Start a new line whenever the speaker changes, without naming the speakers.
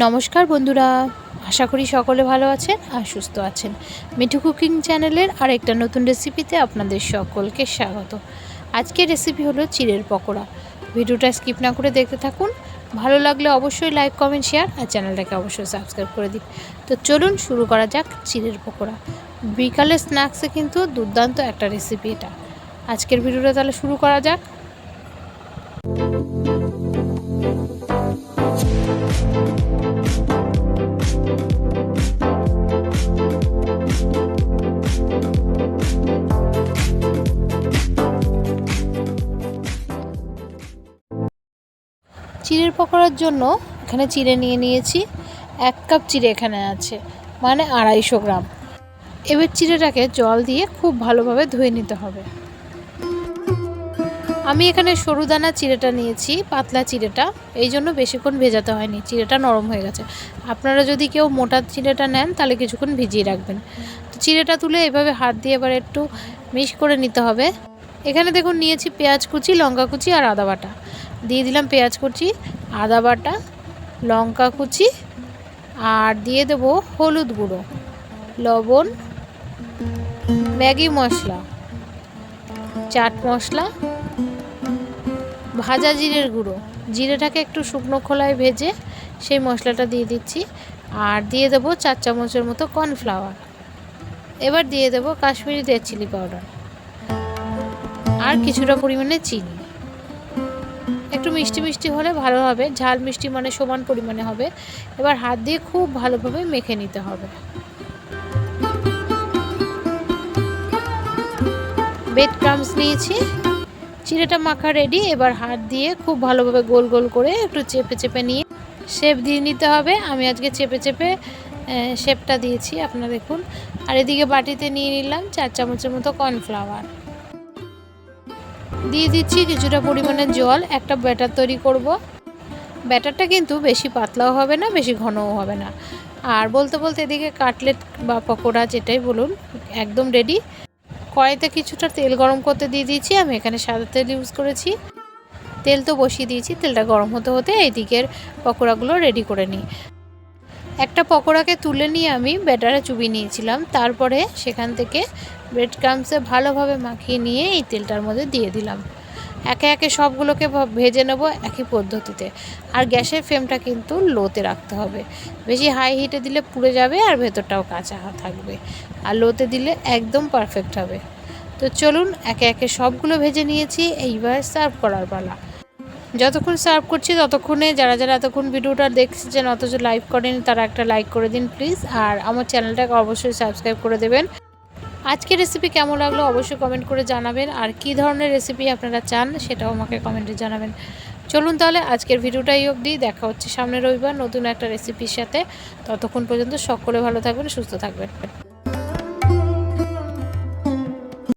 নমস্কার বন্ধুরা, আশা করি সকলে ভালো আছেন আর সুস্থ আছেন। মিঠু কুকিং চ্যানেলের আরেকটা নতুন রেসিপিতে আপনাদের সকলকে স্বাগত। আজকের রেসিপি হলো চিড়ের পকোড়া। ভিডিওটা স্কিপ না করে দেখতে থাকুন। ভালো লাগলে অবশ্যই লাইক, কমেন্ট, শেয়ার আর চ্যানেলটাকে অবশ্যই সাবস্ক্রাইব করে দিন। তো চলুন শুরু করা যাক চিড়ের পকোড়া। বিকালের স্ন্যাক্সে কিন্তু দুর্দান্ত একটা রেসিপি এটা। আজকের ভিডিওটা তাহলে শুরু করা যাক। চিড়ের পকোড়ার জন্য এখানে চিড়ে নিয়ে নিয়েছি। 1 কাপ চিড়ে এখানে আছে, মানে 250 গ্রাম। এবার চিড়েটাকে জল দিয়ে খুব ভালোভাবে ধুয়ে নিতে হবে। আমি এখানে সরু দানা চিড়েটা নিয়েছি, পাতলা চিড়েটা, এই জন্য বেশিক্ষণ ভেজাতে হয়নি, চিড়েটা নরম হয়ে গেছে। আপনারা যদি কেউ মোটা চিড়েটা নেন তাহলে কিছুক্ষণ ভিজিয়ে রাখবেন। তো চিড়েটা তুলে এভাবে হাত দিয়ে এবার একটু মিক্স করে নিতে হবে। এখানে দেখুন নিয়েছি পেঁয়াজ কুচি, লঙ্কা কুচি আর আদা বাটা। দিয়ে দিলাম পেঁয়াজ কুচি, আদা বাটা, লঙ্কা কুচি আর দিয়ে দেবো হলুদ গুঁড়ো, লবণ, ম্যাগি মশলা, চাট মশলা, ভাজা জিরের গুঁড়ো। জিরেটাকে একটু শুকনো খোলায় ভেজে সেই মশলাটা দিয়ে দিচ্ছি। আর দিয়ে দেবো 4 চামচের মতো কর্নফ্লাওয়ার। এবার দিয়ে দেবো কাশ্মীরি রেড চিলি পাউডার আর কিছুটা পরিমাণে চিনি। একটু মিষ্টি মিষ্টি হলে ভালো হবে, ঝাল মিষ্টি মানে সমান পরিমাণে হবে। এবার হাত দিয়ে খুব ভালোভাবে মেখে নিতে হবে। ব্রেড ক্রাম্বস নিয়েছি, চিড়েটা মাখা রেডি। এবার হাত দিয়ে খুব ভালোভাবে গোল গোল করে একটু চেপে চেপে নিয়ে শেপ দিয়ে নিতে হবে। আমি আজকে চেপে চেপে শেপটা দিয়েছি, আপনারা দেখুন। আর এদিকে বাটিতে নিয়ে নিলাম 4 চামচের মতো কর্নফ্লাওয়ার। দিয়ে দিচ্ছি কিছুটা পরিমাণে জল। একটা ব্যাটার তৈরি করব। ব্যাটারটা কিন্তু বেশি পাতলাও হবে না, বেশি ঘনও হবে না। আর বলতে বলতে এদিকে কাটলেট বা পকোড়া যেটাই বলুন একদম রেডি। কড়াইতে কিছুটা তেল গরম করতে দিয়ে দিয়েছি। আমি এখানে সাদা তেল ইউজ করেছি। তেল তো বসিয়ে দিয়েছি, তেলটা গরম হতে হতে এই দিকের পকোড়াগুলো রেডি করে নিই। একটা পকোড়াকে তুলে নিয়ে আমি ব্যাটারে চুবিয়ে নিয়েছিলাম। তারপরে সেখান থেকে ব্রেড ক্রাম্বসে ভালোভাবে মাখিয়ে নিয়ে এই তেলটার মধ্যে দিয়ে দিলাম। একে একে সবগুলোকে ভেজে নেব একই পদ্ধতিতে। আর গ্যাসের ফ্লেমটা কিন্তু লোতে রাখতে হবে। বেশি হাই হিটে দিলে পুড়ে যাবে আর ভেতরটাও কাঁচা থাকবে। আর লোতে দিলে একদম পারফেক্ট হবে। তো চলুন একে একে সবগুলো ভেজে নিয়েছি, এইবার সার্ভ করার পালা। যতক্ষণ সার্ভ করছি ততক্ষণে যারা যারা এতক্ষণ ভিডিওটা দেখছেন অথচ লাইক করেন তারা একটা লাইক করে দিন প্লিজ। আর আমার চ্যানেলটাকে অবশ্যই সাবস্ক্রাইব করে দেবেন। আজকের রেসিপি কেমন লাগলো অবশ্যই কমেন্ট করে জানাবেন। আর কী ধরনের রেসিপি আপনারা চান সেটাও আমাকে কমেন্টে জানাবেন। চলুন তাহলে আজকের ভিডিওটাই অবধি, দেখা হচ্ছে সামনের রবিবার নতুন একটা রেসিপির সাথে। ততক্ষণ পর্যন্ত সকলে ভালো থাকবেন, সুস্থ থাকবেন।